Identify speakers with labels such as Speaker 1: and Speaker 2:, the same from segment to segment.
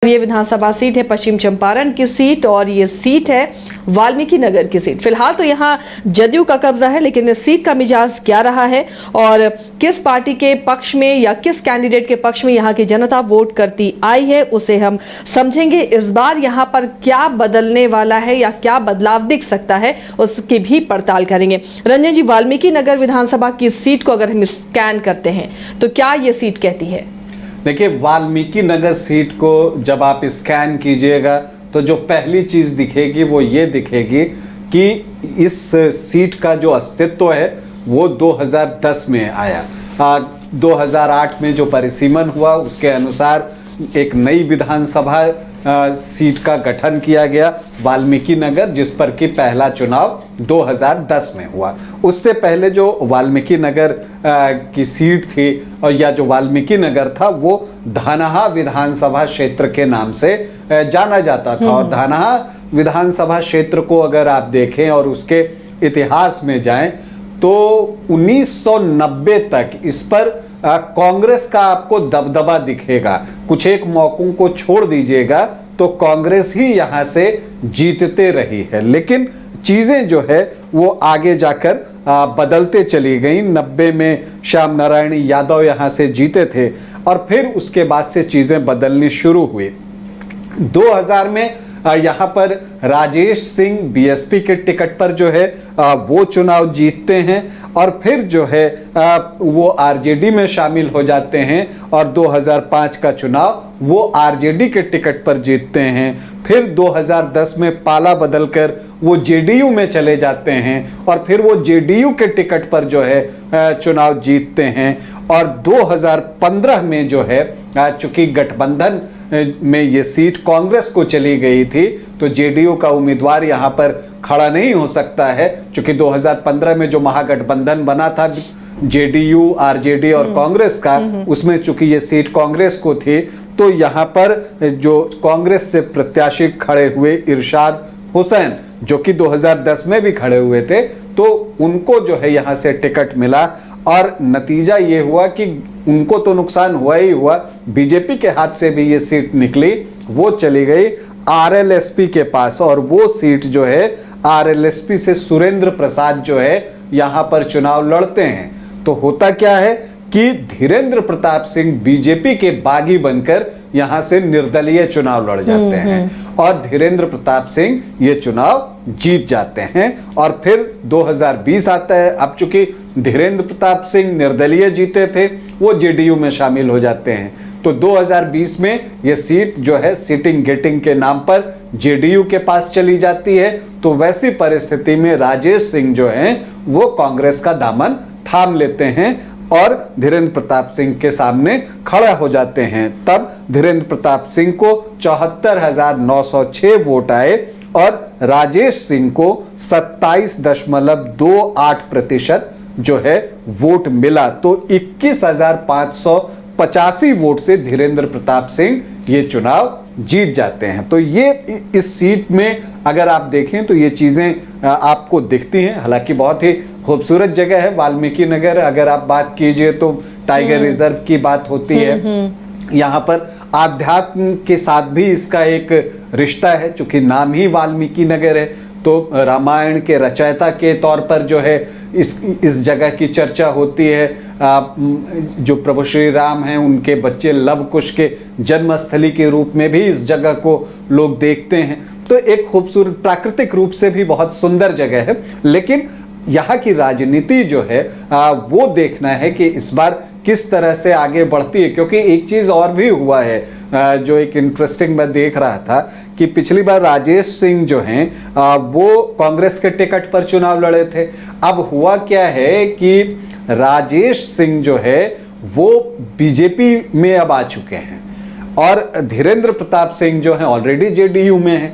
Speaker 1: ये विधानसभा सीट है पश्चिम चंपारण की सीट और ये सीट है वाल्मीकि नगर की सीट। फिलहाल तो यहाँ जदयू का कब्जा है, लेकिन इस सीट का मिजाज क्या रहा है और किस पार्टी के पक्ष में या किस कैंडिडेट के पक्ष में यहाँ की जनता वोट करती आई है, उसे हम समझेंगे। इस बार यहाँ पर क्या बदलने वाला है या क्या बदलाव दिख सकता है, उसकी भी पड़ताल करेंगे। रंजन जी, वाल्मीकि नगर विधानसभा की सीट को अगर हम स्कैन करते हैं तो क्या ये सीट कहती है?
Speaker 2: देखिए, वाल्मीकि नगर सीट को जब आप स्कैन कीजिएगा तो जो पहली चीज दिखेगी वो ये दिखेगी कि इस सीट का जो अस्तित्व है वो 2010 में आया। 2008 में जो परिसीमन हुआ उसके अनुसार एक नई विधानसभा सीट का गठन किया गया वाल्मीकि नगर, जिस पर कि पहला चुनाव 2010 में हुआ। उससे पहले जो वाल्मीकि नगर की सीट थी और या जो वाल्मीकि नगर था वो धनहा विधानसभा क्षेत्र के नाम से जाना जाता था। और धनहा विधानसभा क्षेत्र को अगर आप देखें और उसके इतिहास में जाएं तो 1990 तक इस पर कांग्रेस का आपको दबदबा दिखेगा। कुछ एक मौकों को छोड़ दीजिएगा तो कांग्रेस ही यहां से जीतते रही है, लेकिन चीजें जो है वो आगे जाकर बदलते चली गई। 90 में श्याम नारायण यादव यहां से जीते थे और फिर उसके बाद से चीजें बदलनी शुरू हुई। 2000 में यहाँ पर राजेश सिंह बीएसपी के टिकट पर जो है वो चुनाव जीतते हैं और फिर जो है वो आरजेडी में शामिल हो जाते हैं और 2005 का चुनाव वो आरजेडी के टिकट पर जीतते हैं। फिर 2010 में पाला बदलकर वो जेडीयू में चले जाते हैं और फिर वो जेडीयू के टिकट पर जो है चुनाव जीतते हैं। और 2015 में जो है चूंकि गठबंधन में ये सीट कांग्रेस को चली गई थी तो जेडीयू का उम्मीदवार यहाँ पर खड़ा नहीं हो सकता है, चूंकि 2015 में जो महागठबंधन बना था जेडीयू, आरजेडी और कांग्रेस का, उसमें चूंकि ये सीट कांग्रेस को थी तो यहाँ पर जो कांग्रेस से प्रत्याशी खड़े हुए इरशाद हुसैन, जो कि 2010 में भी खड़े हुए थे, तो उनको जो है यहाँ से टिकट मिला और नतीजा ये हुआ कि उनको तो नुकसान हुआ ही हुआ, बीजेपी के हाथ से भी ये सीट निकली, वो चली गई आरएलएसपी के पास और वो सीट जो है आरएलएसपी से सुरेंद्र प्रसाद जो है यहाँ पर चुनाव लड़ते हैं। तो होता क्या है कि धीरेन्द्र प्रताप सिंह बीजेपी के बागी बनकर यहां से निर्दलीय चुनाव लड़ जाते हैं और धीरेन्द्र प्रताप सिंह ये चुनाव जीत जाते हैं। और फिर 2020 आता है। अब चूंकि धीरेन्द्र प्रताप सिंह निर्दलीय जीते थे वो जेडीयू में शामिल हो जाते हैं, तो 2020 में ये सीट जो है सिटिंग गेटिंग के नाम पर जेडीयू के पास चली जाती है। तो वैसी परिस्थिति में राजेश सिंह जो हैं वो कांग्रेस का दामन थाम लेते हैं और धीरेन्द्र प्रताप सिंह के सामने खड़ा हो जाते हैं। तब धीरेन्द्र प्रताप सिंह को 74,906 वोट आए और राजेश सिंह को 27.28% जो है वोट मिला। तो 21,585 वोट से धीरेन्द्र प्रताप सिंह ये चुनाव जीत जाते हैं। तो ये इस सीट में अगर आप देखें तो ये चीजें आपको दिखती हैं। हालांकि बहुत ही खूबसूरत जगह है वाल्मीकि नगर। अगर आप बात कीजिए तो टाइगर रिजर्व की बात होती है। यहाँ पर आध्यात्म के साथ भी इसका एक रिश्ता है, चूंकि नाम ही वाल्मीकि नगर है तो रामायण के रचयिता के तौर पर जो है इस जगह की चर्चा होती है। जो प्रभु श्री राम हैं उनके बच्चे लव कुश के जन्मस्थली के रूप में भी इस जगह को लोग देखते हैं। तो एक खूबसूरत प्राकृतिक रूप से भी बहुत सुंदर जगह है, लेकिन यहाँ की राजनीति जो है वो देखना है कि इस बार किस तरह से आगे बढ़ती है। क्योंकि एक चीज और भी हुआ है जो एक इंटरेस्टिंग मैं देख रहा था कि पिछली बार राजेश सिंह जो हैं वो कांग्रेस के टिकट पर चुनाव लड़े थे। अब हुआ क्या है कि राजेश सिंह जो है वो बीजेपी में अब आ चुके हैं और धीरेन्द्र प्रताप सिंह जो है ऑलरेडी जेडीयू में है।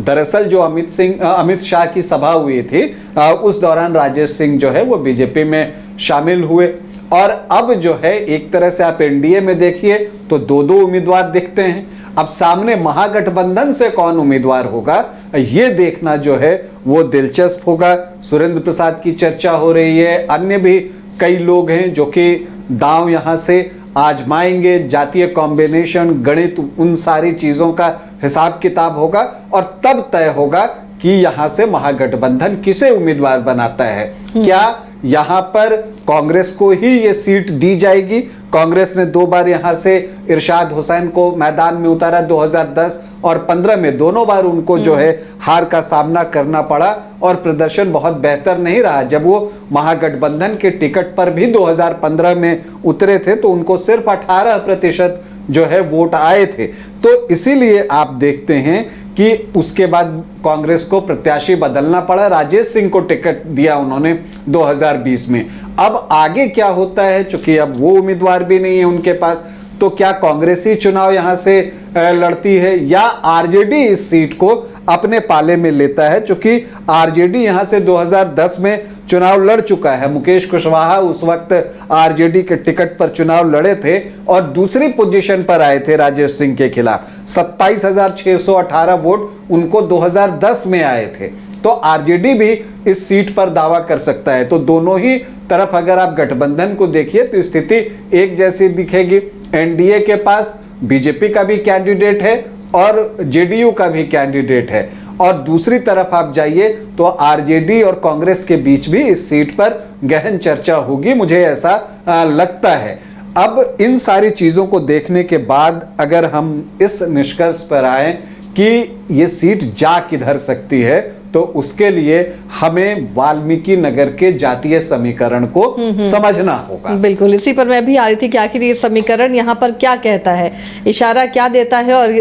Speaker 2: दरअसल जो अमित शाह की सभा हुई थी उस दौरान राजेश सिंह जो है वो बीजेपी में शामिल हुए और अब जो है एक तरह से आप एनडीए में देखिए तो दो उम्मीदवार दिखते हैं। अब सामने महागठबंधन से कौन उम्मीदवार होगा ये देखना जो है वो दिलचस्प होगा। सुरेंद्र प्रसाद की चर्चा हो रही है, अन्य भी कई लोग हैं जो कि दांव यहां से आजमाएंगे, जातीय कॉम्बिनेशन, गणित, उन सारी चीजों का हिसाब किताब होगा और तब तय होगा कि यहां से महागठबंधन किसे उम्मीदवार बनाता है। क्या यहां पर कांग्रेस को ही ये सीट दी जाएगी? कांग्रेस ने 2 बार यहां से इरशाद हुसैन को मैदान में उतारा, 2010 और 15 में दोनों बार उनको जो है हार का सामना करना पड़ा और प्रदर्शन बहुत बेहतर नहीं रहा। जब वो महागठबंधन के टिकट पर भी 2015 में उतरे थे तो उनको सिर्फ 18% जो है वोट आए थे। तो इसीलिए आप देखते हैं कि उसके बाद कांग्रेस को प्रत्याशी बदलना पड़ा, राजेश सिंह को टिकट दिया उन्होंने 2020 में। अब आगे क्या होता है, चूंकि अब वो उम्मीदवार भी नहीं है उनके पास, तो क्या कांग्रेस ही चुनाव यहां से लड़ती है या आरजेडी इस सीट को अपने पाले में लेता है? चूंकि आरजेडी यहां से 2010 में चुनाव लड़ चुका है, मुकेश कुशवाहा उस वक्त आरजेडी के टिकट पर चुनाव लड़े थे और दूसरी पोजीशन पर आए थे राजेश सिंह के खिलाफ। 27,618 वोट उनको 2010 में आए थे। तो आरजेडी भी इस सीट पर दावा कर सकता है। तो दोनों ही तरफ अगर आप गठबंधन को देखिए तो स्थिति एक जैसी दिखेगी। एनडीए के पास बीजेपी का भी कैंडिडेट है और जेडीयू का भी कैंडिडेट है, और दूसरी तरफ आप जाइए तो आरजेडी और कांग्रेस के बीच भी इस सीट पर गहन चर्चा होगी, मुझे ऐसा लगता है। अब इन सारी चीजों को देखने के बाद अगर हम इस निष्कर्ष पर आए कि ये सीट जा किधर सकती है, तो उसके लिए हमें वाल्मीकि नगर के जातीय समीकरण को समझना होगा।
Speaker 1: बिल्कुल, इसी पर मैं भी आ रही थी कि आखिर ये समीकरण यहाँ पर क्या कहता है, इशारा क्या देता है और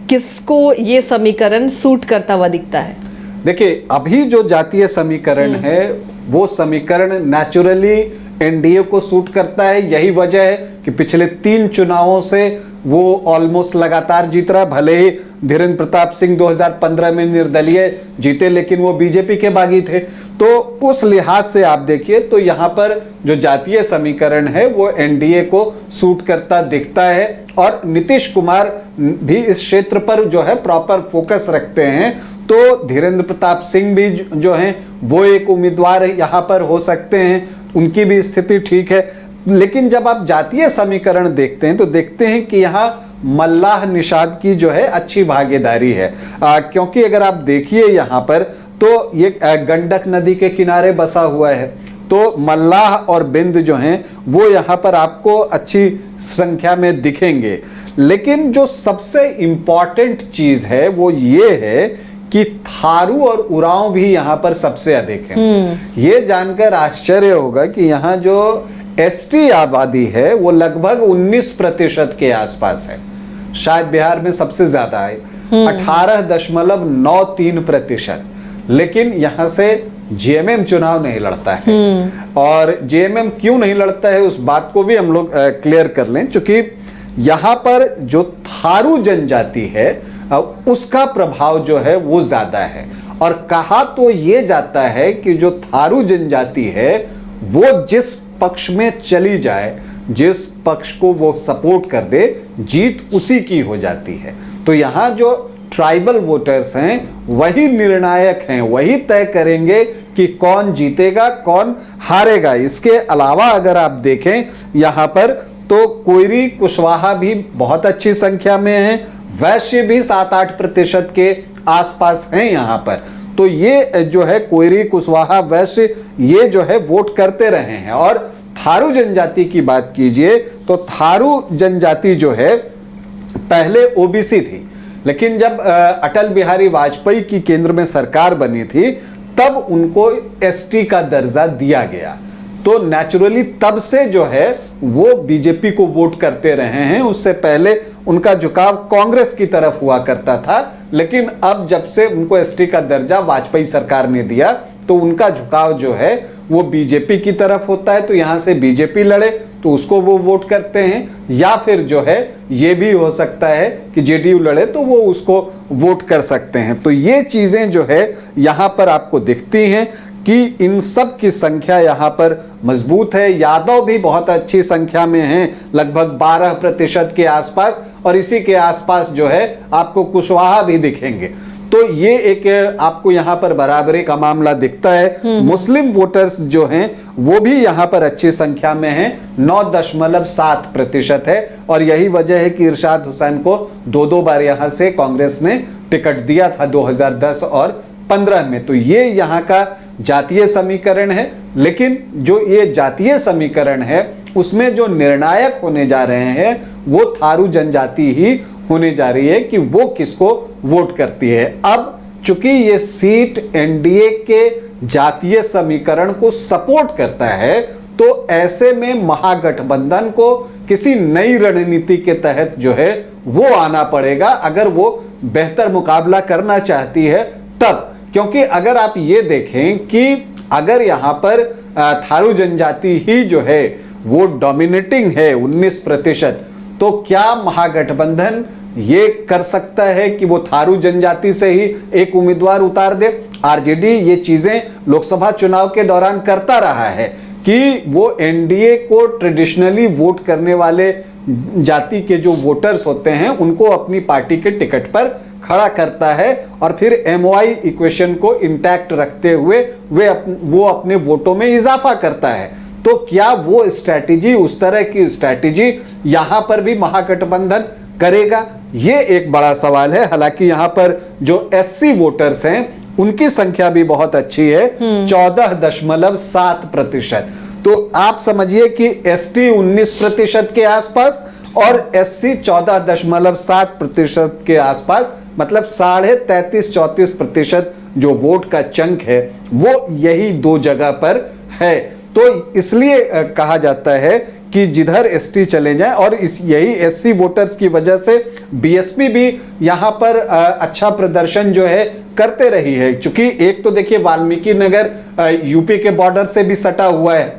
Speaker 1: किसको ये समीकरण सूट करता हुआ दिखता है?
Speaker 2: देखिए, अभी जो जातीय समीकरण है वो समीकरण नेचुरली एनडीए को सूट करता है। यही वजह है कि पिछले 3 चुनावों से वो ऑलमोस्ट लगातार जीत रहा। भले ही धीरेन्द्र प्रताप सिंह 2015 में निर्दलीय जीते, लेकिन वो बीजेपी के बागी थे। तो उस लिहाज से आप देखिए तो यहाँ पर जो जातीय समीकरण है वो एनडीए को सूट करता दिखता है, और नीतीश कुमार भी इस क्षेत्र पर जो है प्रॉपर फोकस रखते हैं। तो धीरेन्द्र प्रताप सिंह भी जो हैं वो एक उम्मीदवार यहाँ पर हो सकते हैं, उनकी भी स्थिति ठीक है। लेकिन जब आप जातीय समीकरण देखते हैं तो देखते हैं कि यहाँ मल्लाह निषाद की जो है अच्छी भागीदारी है, क्योंकि अगर आप देखिए यहाँ पर तो ये गंडक नदी के किनारे बसा हुआ है, तो मल्लाह और बिंद जो हैं वो यहाँ पर आपको अच्छी संख्या में दिखेंगे। लेकिन जो सबसे इंपॉर्टेंट चीज है वो ये है कि थारू और उरांव भी यहाँ पर सबसे अधिक है। ये जानकर आश्चर्य होगा कि यहाँ जो एसटी आबादी है वो लगभग 19% के आसपास है, शायद बिहार में सबसे ज्यादा है 18.93%। लेकिन यहाँ से जेएमएम चुनाव नहीं लड़ता है, और जेएमएम क्यों नहीं लड़ता है उस बात को भी हम लोग क्लियर कर लें। चूंकि यहाँ पर जो थारू जनजाति है उसका प्रभाव जो है वो ज्यादा है, और कहा तो ये जाता है कि जो थारू जनजाति है वो जिस पक्ष में चली जाए, जिस पक्ष को वो सपोर्ट कर दे, जीत उसी की हो जाती है। तो यहाँ जो ट्राइबल वोटर्स हैं वही निर्णायक हैं, वही तय करेंगे कि कौन जीतेगा कौन हारेगा। इसके अलावा अगर आप देखें यहाँ पर तो कोयरी कुशवाहा भी बहुत अच्छी संख्या में है, वैश्य भी 7-8% के आसपास हैं यहाँ पर। तो ये जो है कोयरी कुशवाहा वैश्य ये जो है वोट करते रहे हैं। और थारू जनजाति की बात कीजिए तो थारू जनजाति जो है पहले ओबीसी थी, लेकिन जब अटल बिहारी वाजपेयी की केंद्र में सरकार बनी थी तब उनको एसटी का दर्जा दिया गया। तो नेचुरली तब से जो है वो बीजेपी को वोट करते रहे हैं। उससे पहले उनका झुकाव कांग्रेस की तरफ हुआ करता था, लेकिन अब जब से उनको एसटी का दर्जा वाजपेयी सरकार ने दिया तो उनका झुकाव जो है वो बीजेपी की तरफ होता है। तो यहां से बीजेपी लड़े तो उसको वो वोट करते हैं, या फिर जो है ये भी हो सकता है कि जेडीयू लड़े तो वो उसको वोट कर सकते हैं। तो ये चीजें जो है यहां पर आपको दिखती हैं कि इन सब की संख्या यहाँ पर मजबूत है। यादव भी बहुत अच्छी संख्या में हैं, लगभग 12% के आसपास, और इसी के आसपास जो है आपको कुशवाहा भी दिखेंगे। तो ये एक आपको यहाँ पर बराबरी का मामला दिखता है। मुस्लिम वोटर्स जो हैं वो भी यहाँ पर अच्छी संख्या में हैं, 9.7% है। और यही वजह है कि इरशाद हुसैन को 2 बार यहाँ से कांग्रेस ने टिकट दिया था 2010 और 15 में। तो ये यहाँ का जातीय समीकरण है। लेकिन जो ये जातीय समीकरण है उसमें जो निर्णायक होने जा रहे हैं वो थारू जनजाति ही होने जा रही है कि वो किसको वोट करती है। अब चूंकि ये सीट एनडीए के जातीय समीकरण को सपोर्ट करता है तो ऐसे में महागठबंधन को किसी नई रणनीति के तहत जो है वो आना पड़ेगा अगर वो बेहतर मुकाबला करना चाहती है तब। क्योंकि अगर आप ये देखें कि अगर यहाँ पर थारू जनजाति ही जो है वो डोमिनेटिंग है 19%, तो क्या महागठबंधन ये कर सकता है कि वो थारू जनजाति से ही एक उम्मीदवार उतार दे? आरजेडी ये चीजें लोकसभा चुनाव के दौरान करता रहा है कि वो एनडीए को ट्रेडिशनली वोट करने वाले जाति के जो वोटर्स होते हैं उनको अपनी पार्टी के टिकट पर खड़ा करता है और फिर एमओआई इक्वेशन को इंटैक्ट रखते हुए वो अपने वोटों में इजाफा करता है। तो क्या वो स्ट्रैटेजी, उस तरह की स्ट्रैटेजी यहां पर भी महागठबंधन करेगा? ये एक बड़ा सवाल है। हालांकि यहां पर जो एससी वोटर्स हैं उनकी संख्या भी बहुत अच्छी है, 14.7%। तो आप समझिए कि एसटी 19% के आसपास और एससी 14.7% के आसपास, मतलब 33.34% जो वोट का चंक है वो यही 2 जगह पर है। तो इसलिए कहा जाता है कि जिधर एसटी चले जाएं, और यही एससी वोटर्स की वजह से बीएसपी भी यहां पर अच्छा प्रदर्शन जो है करते रही है। क्योंकि एक तो देखिए वाल्मीकि नगर यूपी के बॉर्डर से भी सटा हुआ है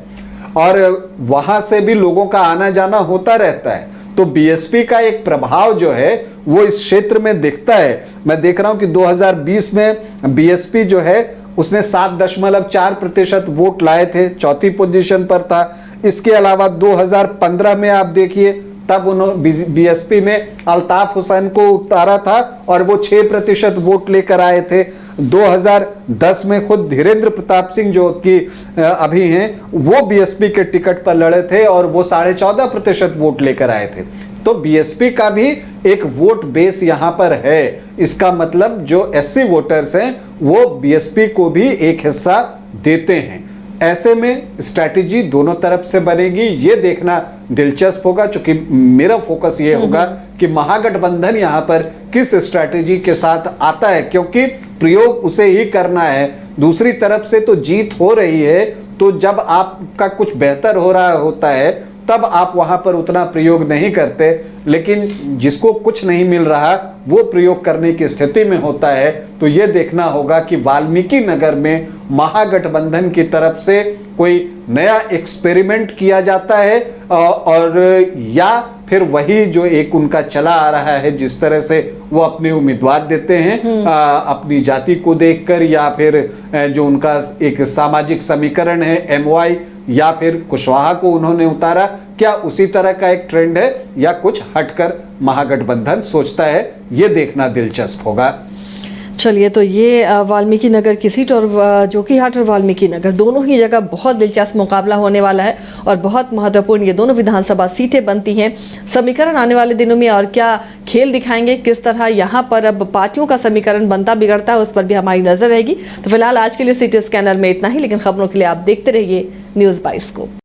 Speaker 2: और वहां से भी लोगों का आना जाना होता रहता है, तो बीएसपी का एक प्रभाव जो है वो इस क्षेत्र में दिखता है। मैं देख रहा हूं कि 2020 में बीएसपी जो है उसने 7.4% वोट लाए थे, 4थी पोजीशन पर था। इसके अलावा 2015 में आप देखिए तब उन्होंने बीएसपी ने अल्ताफ हुसैन को उतारा था और वो 6% वोट लेकर आए थे। 2010 में खुद धीरेन्द्र प्रताप सिंह जो कि अभी हैं वो बीएसपी के टिकट पर लड़े थे और वो 14.5% वोट लेकर आए थे। तो बीएसपी का भी एक वोट बेस यहां पर है। इसका मतलब जो एससी वोटर्स हैं वो बीएसपी को भी एक हिस्सा देते हैं। ऐसे में स्ट्रैटेजी दोनों तरफ से बनेगी, ये देखना दिलचस्प होगा। क्योंकि मेरा फोकस ये होगा कि महागठबंधन यहां पर किस स्ट्रैटेजी के साथ आता है, क्योंकि प्रयोग उसे ही करना है। दूसरी तरफ से तो जीत हो रही है, तो जब आपका कुछ बेहतर हो रहा होता है तब आप वहां पर उतना प्रयोग नहीं करते, लेकिन जिसको कुछ नहीं मिल रहा वो प्रयोग करने की स्थिति में होता है। तो ये देखना होगा कि वाल्मीकि नगर में महागठबंधन की तरफ से कोई नया एक्सपेरिमेंट किया जाता है और या फिर वही जो एक उनका चला आ रहा है, जिस तरह से वो अपने उम्मीदवार देते हैं अपनी जाति को देखकर, या फिर जो उनका एक सामाजिक समीकरण है एमओआई, या फिर कुशवाहा को उन्होंने उतारा, क्या उसी तरह का एक ट्रेंड है या कुछ हटकर महागठबंधन सोचता है? ये देखना दिलचस्प होगा।
Speaker 1: चलिए, तो ये वाल्मीकि नगर की सीट और जोकीहाट और वाल्मीकि नगर दोनों ही जगह बहुत दिलचस्प मुकाबला होने वाला है और बहुत महत्वपूर्ण ये दोनों विधानसभा सीटें बनती हैं। समीकरण आने वाले दिनों में और क्या खेल दिखाएंगे, किस तरह यहाँ पर अब पार्टियों का समीकरण बनता बिगड़ता है, उस पर भी हमारी नजर रहेगी। तो फिलहाल आज के लिए सिटी स्कैनर में इतना ही, लेकिन खबरों के लिए आप देखते रहिए न्यूज़ बाइस्कोप।